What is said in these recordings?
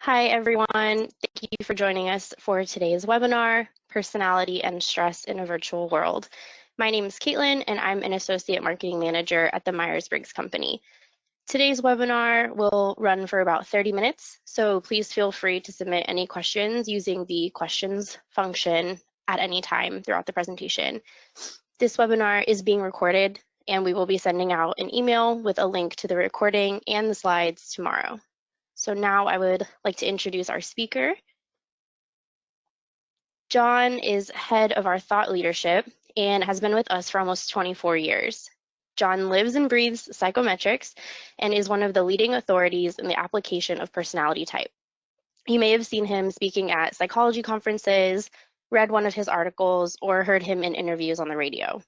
Hi, everyone. Thank you for joining us for today's webinar, Personality and Stress in a Virtual World. My name is Caitlin, and I'm an Associate Marketing Manager at the Myers-Briggs Company. Today's webinar will run for about 30 minutes, so please feel free to submit any questions using the questions function at any time throughout the presentation. This webinar is being recorded, and we will be sending out an email with a link to the recording and the slides tomorrow. So now I would like to introduce our speaker. John is head of our thought leadership and has been with us for almost 24 years. John lives and breathes psychometrics and is one of the leading authorities in the application of personality type. You may have seen him speaking at psychology conferences, read one of his articles, or heard him in interviews on the radio.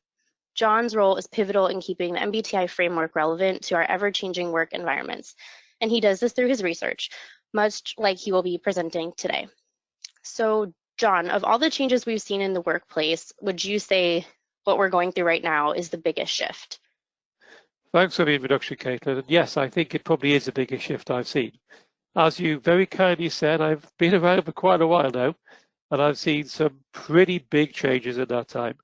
John's role is pivotal in keeping the MBTI framework relevant to our ever-changing work environments, and he does this through his research, much like he will be presenting today. So, John, of all the changes we've seen in the workplace, would you say what we're going through right now is the biggest shift? Thanks for the introduction, Caitlin. And yes, I think it probably is the biggest shift I've seen. As you very kindly said, I've been around for quite a while now, and I've seen some pretty big changes in that time.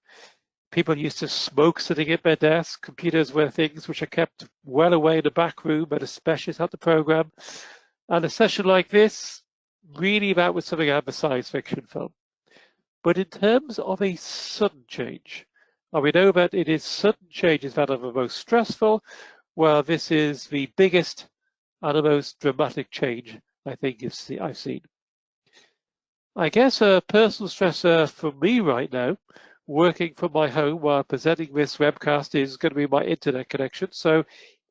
People used to smoke sitting at their desk. Computers were things which are kept well away in the back room and a specialist had the program. And a session like this, really that was something out of a science fiction film. But in terms of a sudden change, and we know that it is sudden changes that are the most stressful, well, this is the biggest and the most dramatic change I think I've seen. I guess a personal stressor for me right now, working from my home while presenting this webcast, is going to be my internet connection. So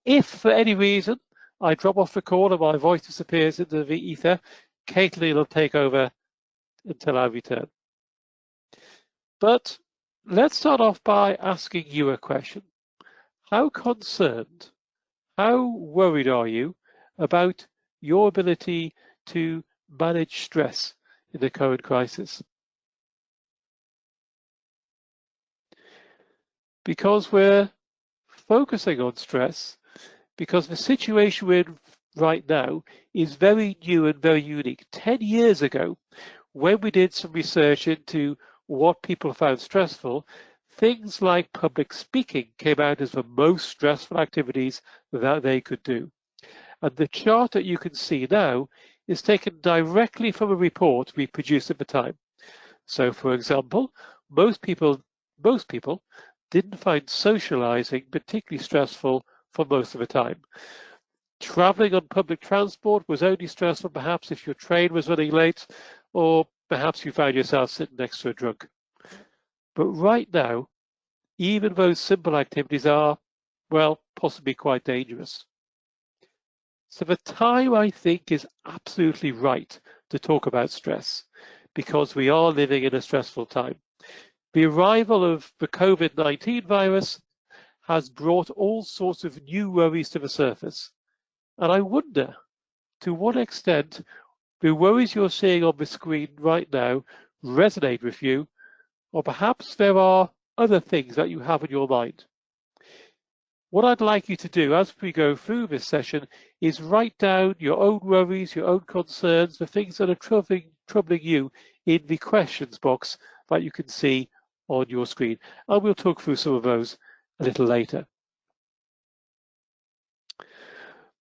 if for any reason I drop off the call and my voice disappears into the ether, Caitlin will take over until I return. But let's start off by asking you a question. How concerned, how worried are you about your ability to manage stress in the current crisis? Because we're focusing on stress, because the situation we're in right now is very new and very unique. 10 years ago, when we did some research into what people found stressful, things like public speaking came out as the most stressful activities that they could do. And the chart that you can see now is taken directly from a report we produced at the time. So, for example, most people didn't find socializing particularly stressful for most of the time. Traveling on public transport was only stressful perhaps if your train was running late, or perhaps you found yourself sitting next to a drunk. But right now, even those simple activities are, well, possibly quite dangerous. So the time, I think, is absolutely right to talk about stress, because we are living in a stressful time. The arrival of the COVID-19 virus has brought all sorts of new worries to the surface. And I wonder to what extent the worries you're seeing on the screen right now resonate with you, or perhaps there are other things that you have in your mind. What I'd like you to do as we go through this session is write down your own worries, your own concerns, the things that are troubling you in the questions box that you can see on your screen. And we'll talk through some of those a little later.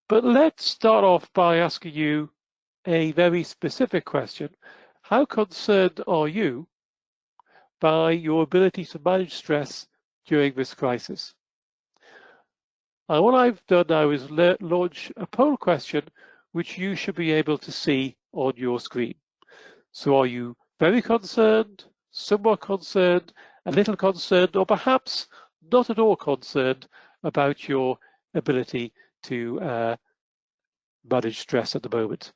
But let's start off by asking you a very specific question. How concerned are you by your ability to manage stress during this crisis? And what I've done now is launch a poll question which you should be able to see on your screen. So are you very concerned, somewhat concerned, a little concerned, or perhaps not at all concerned about your ability to manage stress at the moment?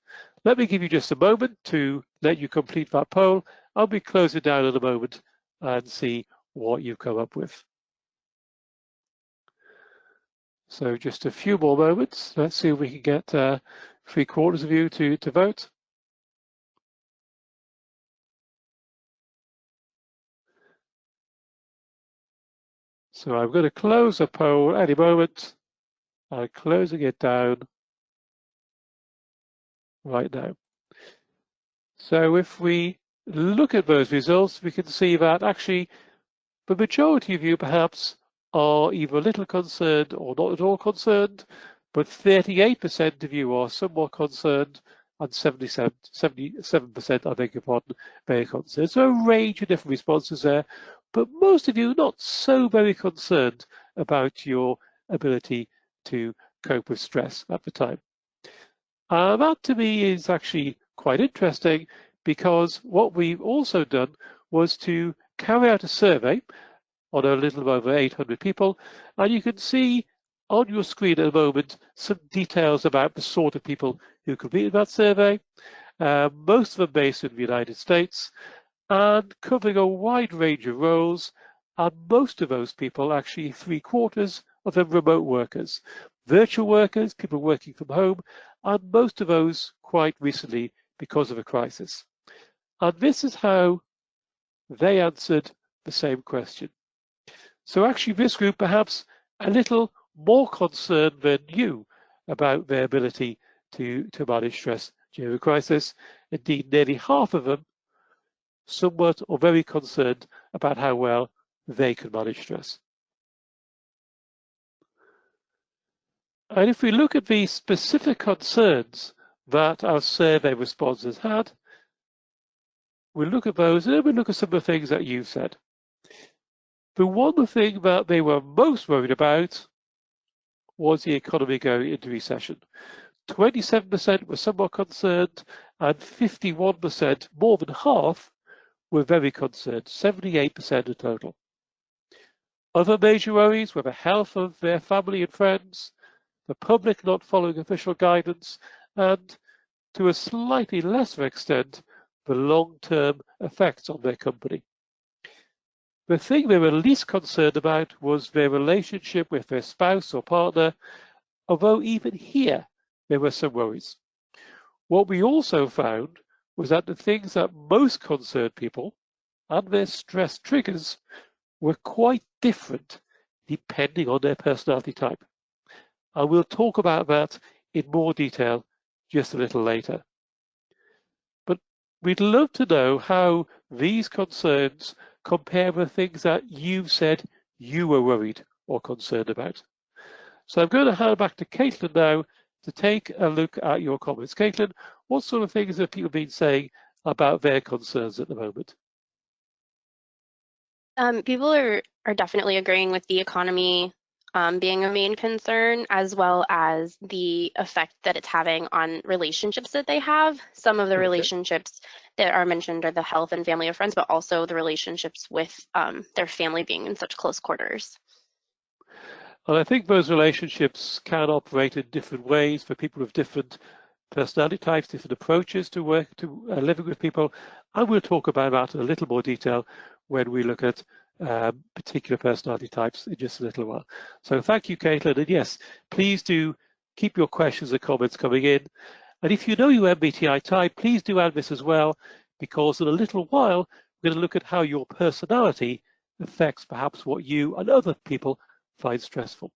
Let me give you just a moment to let you complete that poll. I'll be closing down in a moment and see what you've come up with. So just a few more moments. Let's see if we can get 3/4 of you to vote. So I'm going to close the poll any moment. I'm closing it down right now. So if we look at those results, we can see that actually the majority of you perhaps are either a little concerned or not at all concerned, but 38% of you are somewhat concerned and 77%, I beg your pardon, very concerned. So a range of different responses there, but most of you not so very concerned about your ability to cope with stress at the time. That to me is actually quite interesting, because what we've also done was to carry out a survey on a little over 800 people, and you can see on your screen at the moment some details about the sort of people who completed that survey, most of them based in the United States, and covering a wide range of roles, and most of those people, actually 3/4 of them, remote workers, virtual workers, people working from home, and most of those quite recently because of a crisis. And this is how they answered the same question. So actually this group perhaps a little more concerned than you about their ability to manage stress during a crisis. Indeed, nearly half of them somewhat or very concerned about how well they can manage stress. And if we look at the specific concerns that our survey responses had, we'll look at those and then we'll look at some of the things that you've said. The one thing that they were most worried about was the economy going into recession. 27% were somewhat concerned, and 51%, more than half, were very concerned, 78% in total. Other major worries were the health of their family and friends, the public not following official guidance, and to a slightly lesser extent, the long-term effects on their company. The thing they were least concerned about was their relationship with their spouse or partner, although even here there were some worries. What we also found was that the things that most concerned people and their stress triggers were quite different depending on their personality type. And we'll talk about that in more detail just a little later. But we'd love to know how these concerns compare with things that you've said you were worried or concerned about. So I'm going to hand back to Caitlin now to take a look at your comments. Caitlin, what sort of things have people been saying about their concerns at the moment? People are definitely agreeing with the economy being a main concern, as well as the effect that it's having on relationships that they have. Some of the relationships that are mentioned are the health and family of friends, but also the relationships with their family being in such close quarters. And I think those relationships can operate in different ways for people with different personality types, different approaches to living with people. And we'll talk about that in a little more detail when we look at particular personality types in just a little while. So thank you, Caitlin. And yes, please do keep your questions and comments coming in. And if you know your MBTI type, please do add this as well, because in a little while, we're going to look at how your personality affects perhaps what you and other people find stressful.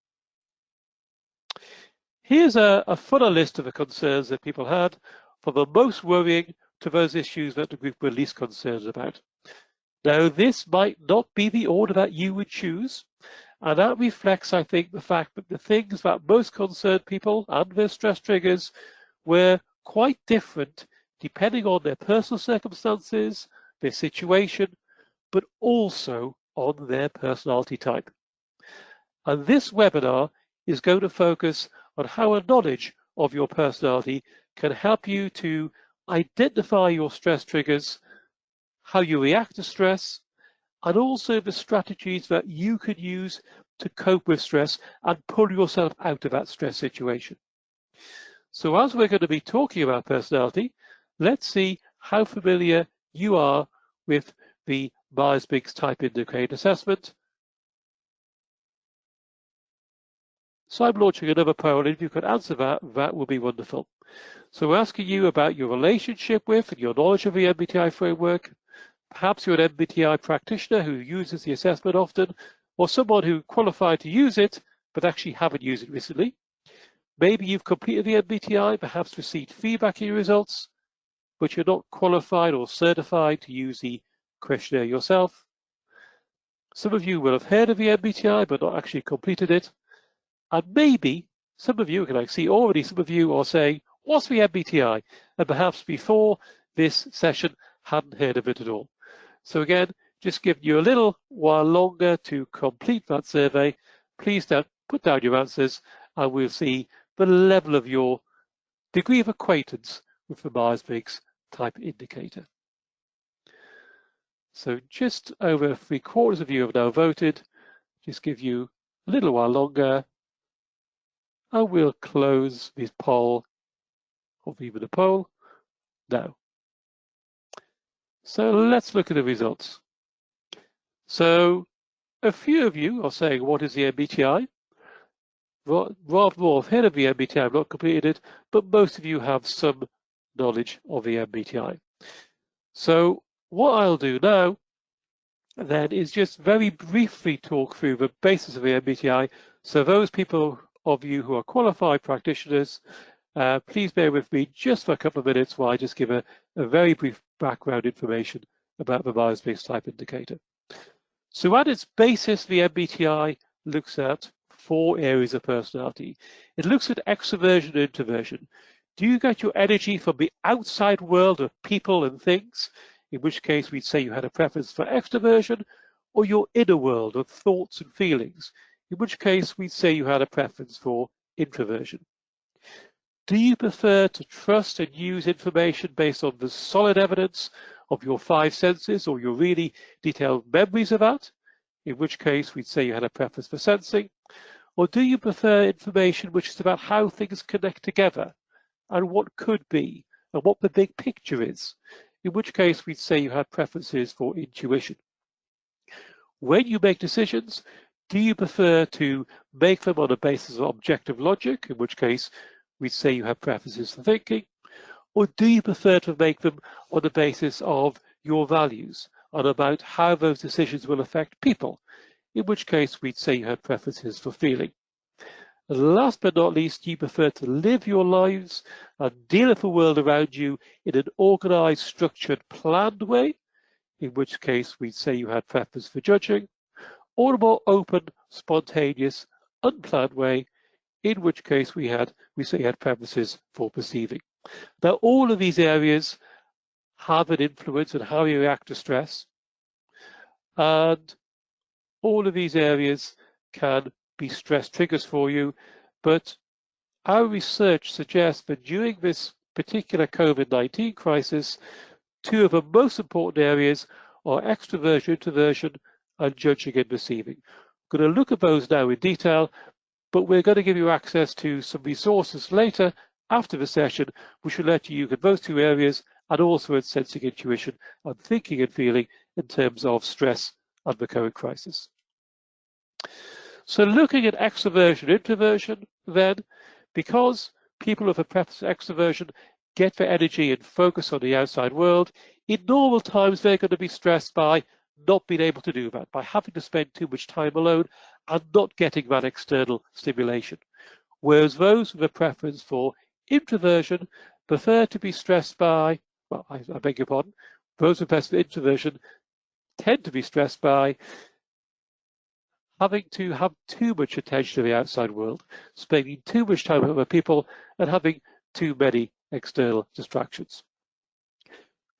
Here's a fuller list of the concerns that people had, from the most worrying to those issues that the group were least concerned about. Now, this might not be the order that you would choose, and that reflects, I think, the fact that the things that most concerned people and their stress triggers were quite different depending on their personal circumstances, their situation, but also on their personality type. And this webinar is going to focus on how a knowledge of your personality can help you to identify your stress triggers, how you react to stress, and also the strategies that you could use to cope with stress and pull yourself out of that stress situation. So as we're going to be talking about personality, let's see how familiar you are with the Myers-Briggs Type Indicator Assessment. So I'm launching another poll, and if you could answer that, that would be wonderful. So we're asking you about your relationship with and your knowledge of the MBTI framework. Perhaps you're an MBTI practitioner who uses the assessment often, or someone who qualified to use it, but actually haven't used it recently. Maybe you've completed the MBTI, perhaps received feedback in your results. but you're not qualified or certified to use the questionnaire yourself. Some of you will have heard of the MBTI, but not actually completed it. And maybe some of you, can I see already some of you are saying, what's the MBTI? And perhaps before this session hadn't heard of it at all. So again, just giving you a little while longer to complete that survey. Please put down your answers and we'll see the level of your degree of acquaintance with the Myers-Briggs type indicator. So just over 3/4 of you have now voted. Just give you a little while longer and we'll close this poll, or even the poll, now. So let's look at the results. So a few of you are saying, what is the MBTI? Rather more have heard of the MBTI, I've not completed it, but most of you have some knowledge of the MBTI. So what I'll do now then is just very briefly talk through the basis of the MBTI. So those people of you who are qualified practitioners, please bear with me just for a couple of minutes while I just give a very brief background information about the Myers-Briggs type indicator. So at its basis, the MBTI looks at 4 areas of personality. It looks at extroversion and introversion. Do you get your energy from the outside world of people and things, in which case we'd say you had a preference for extroversion, or your inner world of thoughts and feelings, in which case we'd say you had a preference for introversion? Do you prefer to trust and use information based on the solid evidence of your 5 senses or your really detailed memories of that, in which case we'd say you had a preference for sensing? Or do you prefer information which is about how things connect together and what could be and what the big picture is, in which case we'd say you had preferences for intuition? When you make decisions, do you prefer to make them on a basis of objective logic, in which case we'd say you have preferences for thinking? Or do you prefer to make them on the basis of your values and about how those decisions will affect people, in which case we'd say you have preferences for feeling? And last but not least, do you prefer to live your lives and deal with the world around you in an organized, structured, planned way, in which case we'd say you had preference for judging, or a more open, spontaneous, unplanned way, in which case we say you had preferences for perceiving. Now, all of these areas have an influence on how you react to stress, and all of these areas can be stress triggers for you, but our research suggests that during this particular COVID-19 crisis, 2 of the most important areas are extroversion, introversion, and judging and perceiving. I'm going to look at those now in detail, but we're going to give you access to some resources later after the session, which will let you look at those 2 areas and also at sensing, intuition, and thinking and feeling in terms of stress and the current crisis. So looking at extroversion, introversion, then, because people with a preference for extroversion get their energy and focus on the outside world, in normal times they're going to be stressed by not being able to do that, by having to spend too much time alone and not getting that external stimulation. Whereas those with a preference for introversion prefer to be stressed by, well, I beg your pardon, those with a preference for introversion tend to be stressed by having to have too much attention to the outside world, spending too much time with other people, and having too many external distractions.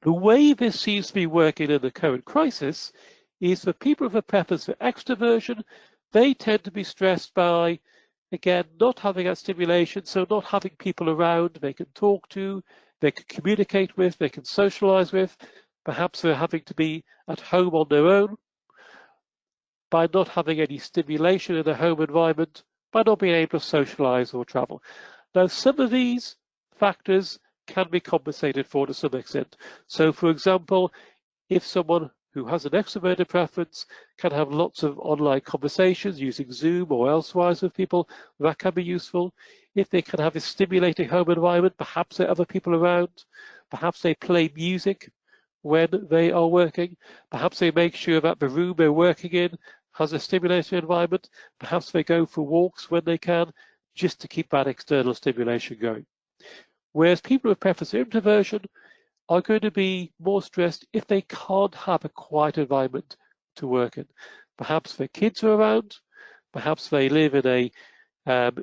The way this seems to be working in the current crisis is for people with a preference for extroversion, they tend to be stressed by, again, not having that stimulation, so not having people around they can talk to, they can communicate with, they can socialize with. Perhaps they're having to be at home on their own, by not having any stimulation in a home environment, by not being able to socialize or travel. Now, some of these factors can be compensated for to some extent. So, for example, if someone who has an extroverted preference can have lots of online conversations using Zoom or elsewise with people, that can be useful. If they can have a stimulating home environment, perhaps there are other people around, perhaps they play music when they are working, perhaps they make sure that the room they're working in has a stimulating environment, perhaps they go for walks when they can, just to keep that external stimulation going. Whereas people with preference for introversion, are going to be more stressed if they can't have a quiet environment to work in. Perhaps their kids are around, perhaps they live in a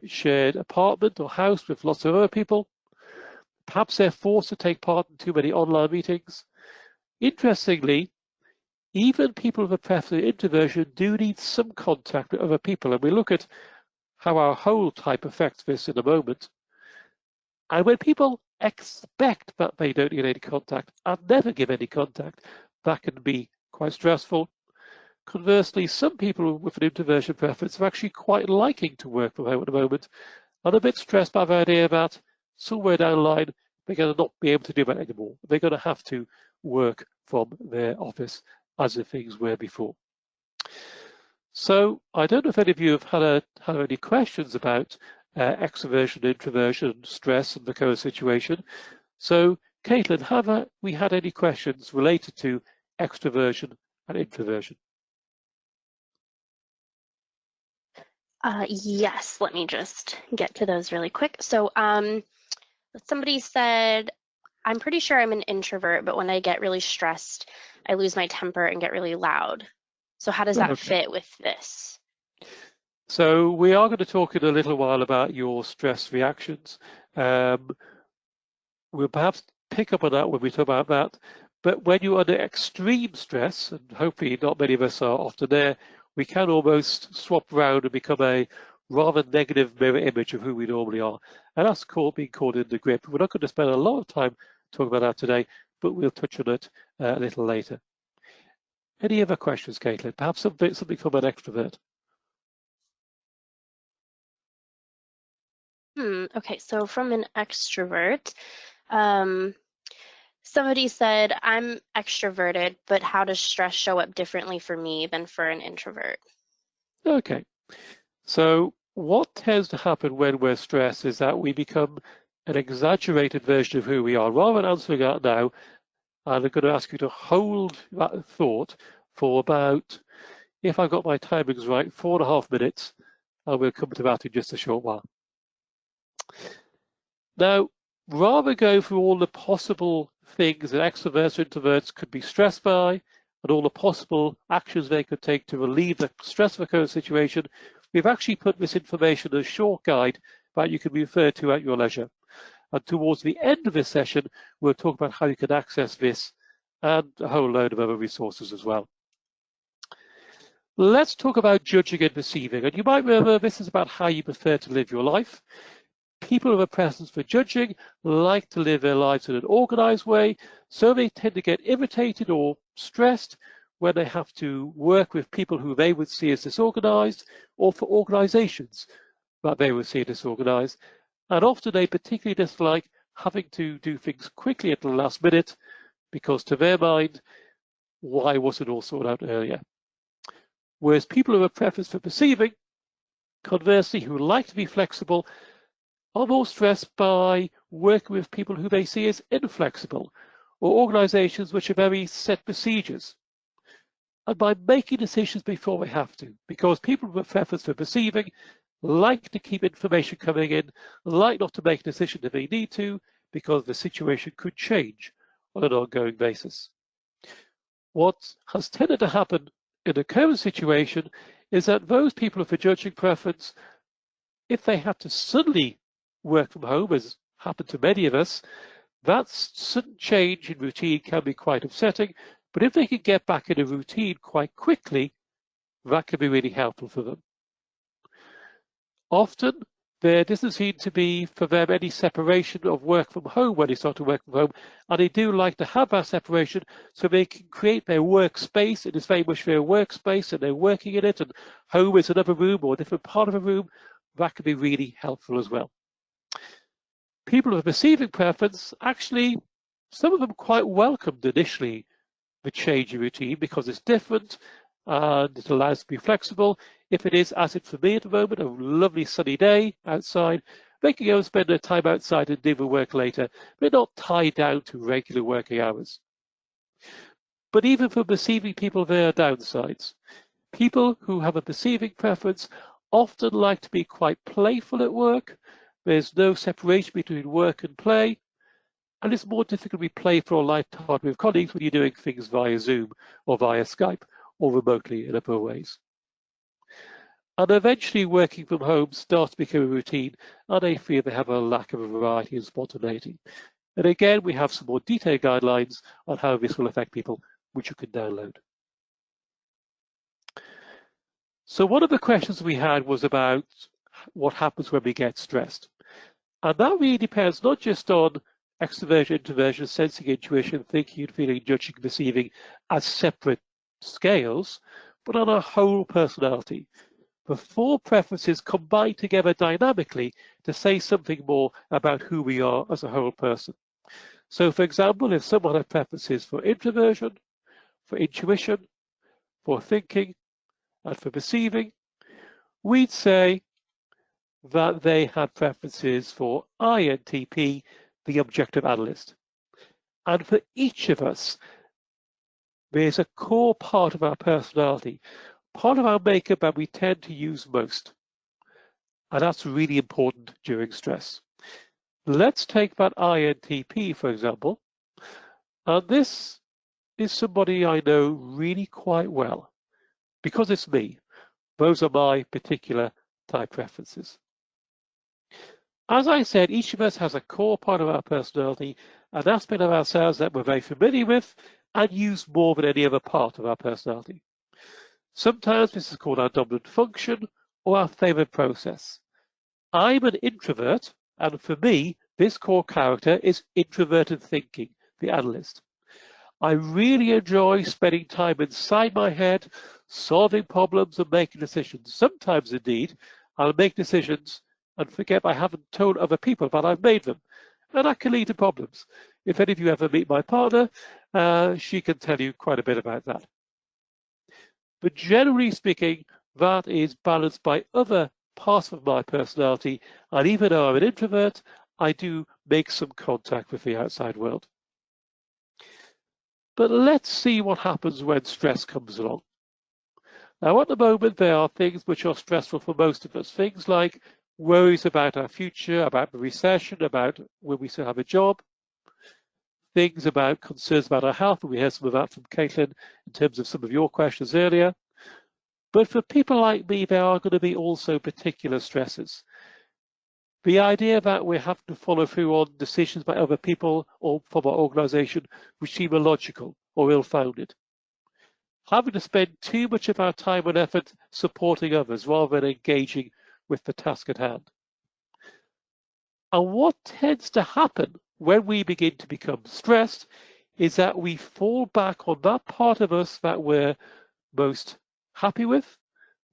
shared apartment or house with lots of other people. Perhaps they're forced to take part in too many online meetings. Interestingly, even people with a preference for introversion do need some contact with other people, and we look at how our whole type affects this in a moment. And when people expect that they don't need any contact and never give any contact, that can be quite stressful. Conversely, some people with an introversion preference are actually quite liking to work from home at the moment and a bit stressed by the idea that somewhere down the line they're going to not be able to do that anymore. They're going to have to work from their office as the things were before. So I don't know if any of you have had any questions about extroversion, introversion, stress, and the current situation. So, Caitlin, have we had any questions related to extroversion and introversion? Yes, let me just get to those really quick. So somebody said, I'm pretty sure I'm an introvert, but when I get really stressed, I lose my temper and get really loud. So how does that fit with this? So we are going to talk in a little while about your stress reactions. We'll perhaps pick up on that when we talk about that. But when you're under extreme stress, and hopefully not many of us are often there, we can almost swap around and become a rather negative mirror image of who we normally are. And that's being called in the grip. We're not going to spend a lot of time talking about that today, but we'll touch on it a little later. Any other questions, Caitlin? Perhaps something from an extrovert? Okay, so from an extrovert, somebody said, I'm extroverted, but how does stress show up differently for me than for an introvert? Okay, so what tends to happen when we're stressed is that we become an exaggerated version of who we are. Rather than answering that now, I'm going to ask you to hold that thought for about, if I've got my timings right, 4.5 minutes, and we'll come to that in just a short while. Now, rather go through all the possible things that extroverts or introverts could be stressed by and all the possible actions they could take to relieve the stress of a current situation, we've actually put this information in a short guide that you can refer to at your leisure. And towards the end of this session, we'll talk about how you can access this and a whole load of other resources as well. Let's talk about judging and perceiving. And you might remember this is about how you prefer to live your life. People with a preference for judging like to live their lives in an organized way, so they tend to get irritated or stressed when they have to work with people who they would see as disorganized, or for organizations that they would see as disorganized. And often they particularly dislike having to do things quickly at the last minute, because to their mind, why wasn't it all sorted out earlier? Whereas people who have a preference for perceiving, conversely, who like to be flexible, are more stressed by working with people who they see as inflexible, or organizations which have very set procedures, and by making decisions before they have to, because people with a preference for perceiving like to keep information coming in, like not to make a decision if they need to, because the situation could change on an ongoing basis. What has tended to happen in the current situation is that those people with a judging preference, if they have to suddenly work from home, as happened to many of us, that sudden change in routine can be quite upsetting. But if they can get back in a routine quite quickly, that can be really helpful for them. Often, there doesn't seem to be for them any separation of work from home when they start to work from home, and they do like to have that separation so they can create their workspace. It is very much their workspace and they're working in it, and home is another room or a different part of a room. That can be really helpful as well. People with a perceiving preference, actually, some of them quite welcomed initially the change in routine because it's different and it allows to be flexible. If it is, as it for me at the moment, a lovely sunny day outside, they can go and spend their time outside and do the work later. They're not tied down to regular working hours. But even for perceiving people, there are downsides. People who have a perceiving preference often like to be quite playful at work. There's no separation between work and play. and it's more difficult to be playful or light-hearted with colleagues when you're doing things via Zoom or via Skype or remotely in other ways. And eventually working from home starts to become a routine, and they feel they have a lack of a variety and spontaneity. And again, we have some more detailed guidelines on how this will affect people, which you can download. So one of the questions we had was about what happens when we get stressed. And that really depends not just on extraversion, introversion, sensing, intuition, thinking, feeling, judging, perceiving as separate scales, but on our whole personality. The four preferences combine together dynamically to say something more about who we are as a whole person. So, for example, if someone had preferences for introversion, for intuition, for thinking, and for perceiving, we'd say that they had preferences for INTP, the objective analyst. And for each of us, there's a core part of our personality, part of our makeup that we tend to use most. And that's really important during stress. Let's take that INTP, for example. And this is somebody I know really quite well because it's me. Those are my particular type preferences. As I said, each of us has a core part of our personality, an aspect of ourselves that we're very familiar with and use more than any other part of our personality. Sometimes this is called our doublet function or our favorite process. I'm an introvert, and for me, this core character is introverted thinking, the analyst. I really enjoy spending time inside my head, solving problems and making decisions. Sometimes, indeed, I'll make decisions and forget I haven't told other people that I've made them. And that can lead to problems. If any of you ever meet my partner, she can tell you quite a bit about that. But generally speaking, that is balanced by other parts of my personality. And even though I'm an introvert, I do make some contact with the outside world. But let's see what happens when stress comes along. Now, at the moment, there are things which are stressful for most of us. Things like worries about our future, about the recession, about will we still have a job. Things about concerns about our health, and we heard some of that from Caitlin in terms of some of your questions earlier. But for people like me, there are going to be also particular stresses. The idea that we have to follow through on decisions by other people or from our organisation which seem illogical or ill-founded. Having to spend too much of our time and effort supporting others rather than engaging with the task at hand. And what tends to happen when we begin to become stressed is that we fall back on that part of us that we're most happy with,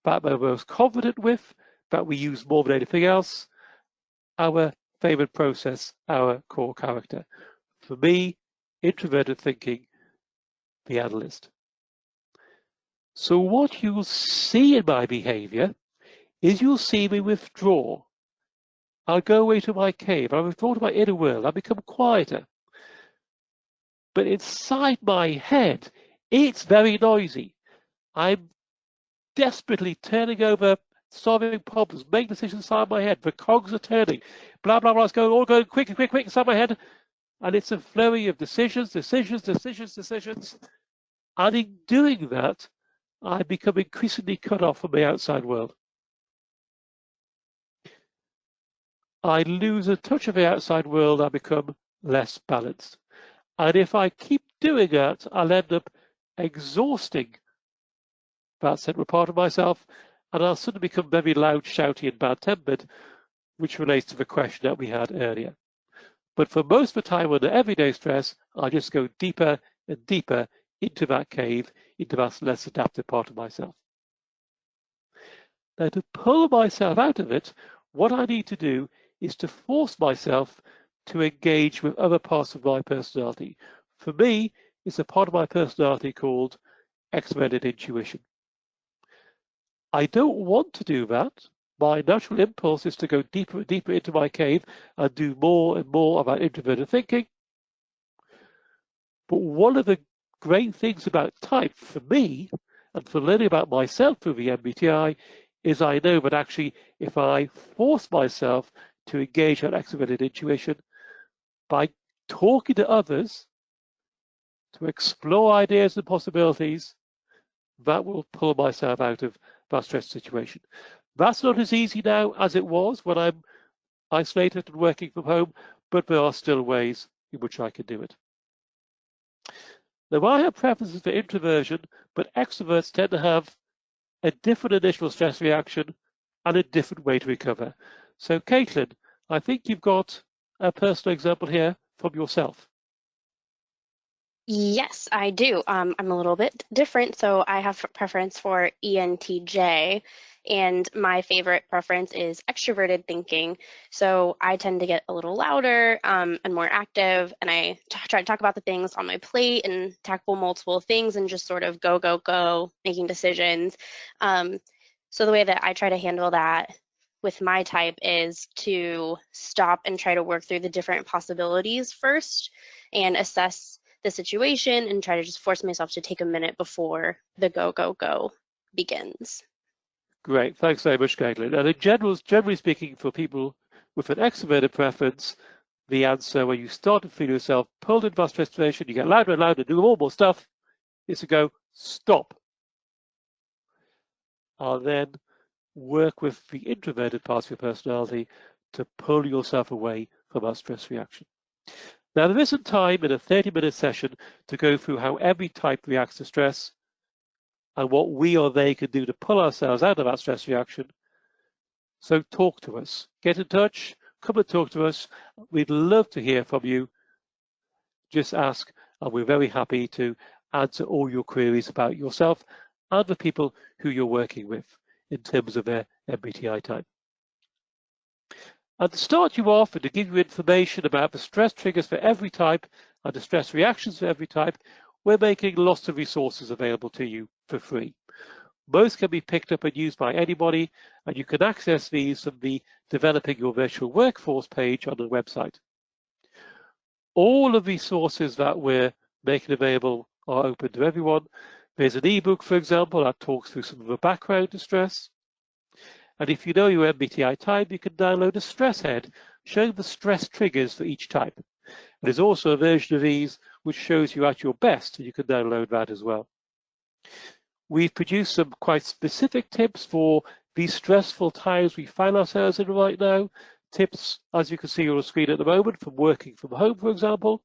that we're most confident with, that we use more than anything else, our favorite process, our core character. For me, introverted thinking, the analyst. So what you'll see in my behavior is you'll see me withdraw. I'll go away to my cave. I'll withdraw to my inner world. I'll become quieter. But inside my head, it's very noisy. I'm desperately turning over, solving problems, making decisions inside my head. The cogs are turning. Blah, blah, blah. It's going all going quick, quick, quick inside my head. And it's a flurry of decisions. And in doing that, I become increasingly cut off from the outside world. I lose a touch of the outside world, I become less balanced. And if I keep doing that, I'll end up exhausting that central part of myself, and I'll suddenly become very loud, shouty, and bad-tempered, which relates to the question that we had earlier. But for most of the time under everyday stress, I just go deeper and deeper into that cave, into that less adaptive part of myself. Now, to pull myself out of it, what I need to do is to force myself to engage with other parts of my personality. For me, it's a part of my personality called extroverted intuition. I don't want to do that. My natural impulse is to go deeper and deeper into my cave and do more and more about introverted thinking. But one of the great things about type for me, and for learning about myself through the MBTI, is I know that actually if I force myself to engage on extroverted intuition, by talking to others to explore ideas and possibilities, that will pull myself out of that stress situation. That's not as easy now as it was when I'm isolated and working from home, but there are still ways in which I can do it. Now, I have preferences for introversion, but extroverts tend to have a different initial stress reaction and a different way to recover. So, Caitlin, I think you've got a personal example here from yourself. Yes, I do. I'm a little bit different, so I have a preference for ENTJ, and my favorite preference is extroverted thinking. So I tend to get a little louder and more active, and I try to talk about the things on my plate and tackle multiple things and just sort of go, go, go, making decisions. So the way that I try to handle that with my type is to stop and try to work through the different possibilities first and assess the situation and try to just force myself to take a minute before the go, go, go begins. Great, thanks very much, Caitlin. And in general, generally speaking, for people with an extroverted preference, the answer when you start to feel yourself pulled into that stress situation, you get louder and louder, do more stuff, is to go, stop. And then work with the introverted parts of your personality to pull yourself away from that stress reaction. Now, there isn't time in a 30-minute session to go through how every type reacts to stress and what we or they can do to pull ourselves out of that stress reaction. So talk to us. Get in touch. Come and talk to us. We'd love to hear from you. Just ask, and we're very happy to answer all your queries about yourself and the people who you're working with in terms of their MBTI type. And to start you off and to give you information about the stress triggers for every type and the stress reactions for every type, we're making lots of resources available to you for free. Most can be picked up and used by anybody, and you can access these from the Developing Your Virtual Workforce page on the website. All of the resources that we're making available are open to everyone. There's an ebook, for example, that talks through some of the background to stress. And if you know your MBTI type, you can download a stress head showing the stress triggers for each type. There's also a version of these which shows you at your best, and you can download that as well. We've produced some quite specific tips for these stressful times we find ourselves in right now. Tips, as you can see on the screen at the moment, from working from home, for example,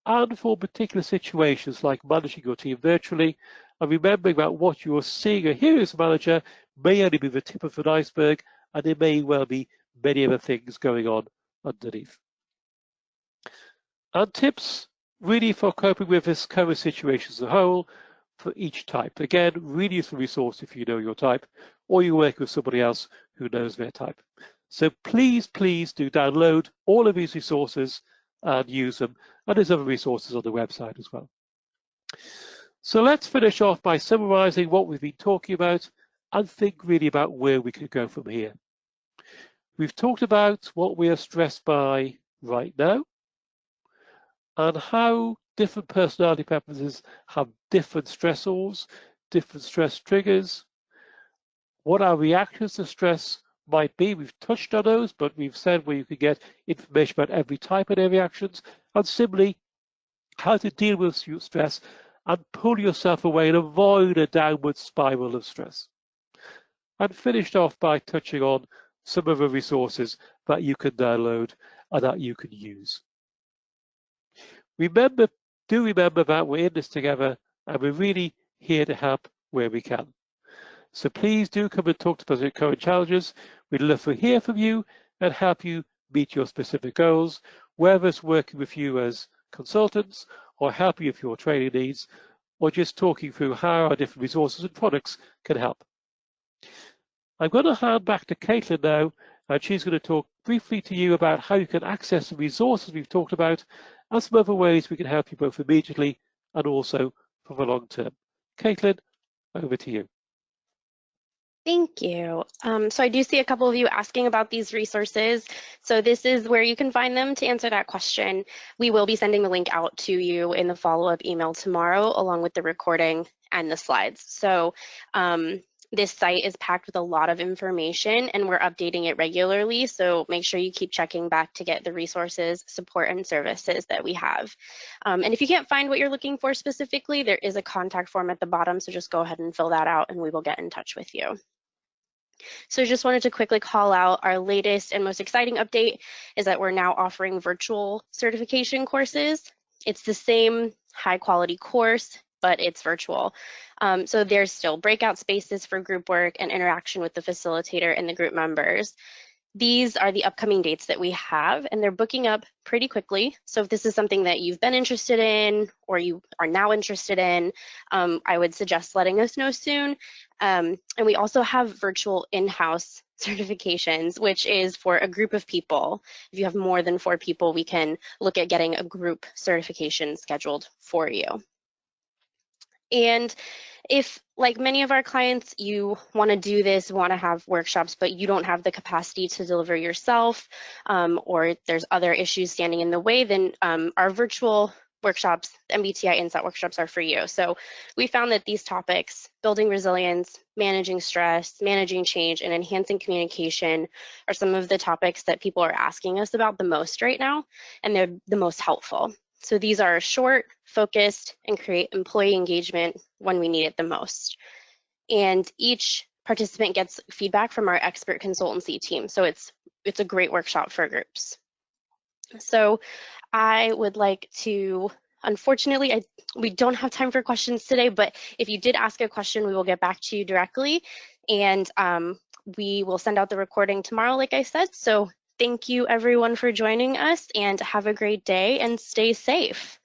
and for particular situations like managing your team virtually, and remembering that what you're seeing or hearing as a manager may only be the tip of an iceberg, and there may well be many other things going on underneath. And tips really for coping with this current situation as a whole for each type. Again, really useful resource if you know your type, or you work with somebody else who knows their type. So please, please do download all of these resources and use them. And there's other resources on the website as well. So let's finish off by summarizing what we've been talking about and think really about where we could go from here. We've talked about what we are stressed by right now and how different personality preferences have different stressors, different stress triggers, what our reactions to stress might be. We've touched on those, but we've said where you can get information about every type and their reactions, and simply how to deal with stress and pull yourself away and avoid a downward spiral of stress. And finished off by touching on some of the resources that you can download and that you can use. Remember that we're in this together and we're really here to help where we can. So please do come and talk to us about current challenges. We'd love to hear from you and help you meet your specific goals, whether it's working with you as consultants or helping you with your training needs, or just talking through how our different resources and products can help. I'm going to hand back to Caitlin now, and she's going to talk briefly to you about how you can access the resources we've talked about and some other ways we can help you both immediately and also for the long term. Caitlin, over to you. Thank you. So I do see a couple of you asking about these resources. So this is where you can find them to answer that question. We will be sending the link out to you in the follow-up email tomorrow, along with the recording and the slides. So This site is packed with a lot of information and we're updating it regularly, so make sure you keep checking back to get the resources, support, and services that we have. And if you can't find what you're looking for specifically, there is a contact form at the bottom, so just go ahead and fill that out and we will get in touch with you. So I just wanted to quickly call out our latest and most exciting update is that we're now offering virtual certification courses. It's the same high quality course, but it's virtual. So there's still breakout spaces for group work and interaction with the facilitator and the group members. These are the upcoming dates that we have, and they're booking up pretty quickly. So if this is something that you've been interested in or you are now interested in, I would suggest letting us know soon. And we also have virtual in-house certifications, which is for a group of people. If you have more than 4 people, we can look at getting a group certification scheduled for you. And if, like many of our clients, you want to do this, want to have workshops, but you don't have the capacity to deliver yourself, or there's other issues standing in the way, then our virtual workshops, MBTI Insight workshops, are for you. So we found that these topics, building resilience, managing stress, managing change, and enhancing communication, are some of the topics that people are asking us about the most right now, and they're the most helpful. So these are short, focused, and create employee engagement when we need it the most. And each participant gets feedback from our expert consultancy team. So it's a great workshop for groups. So I would like to, unfortunately, we don't have time for questions today, but if you did ask a question, we will get back to you directly. And we will send out the recording tomorrow, like I said. So thank you everyone for joining us, and have a great day and stay safe.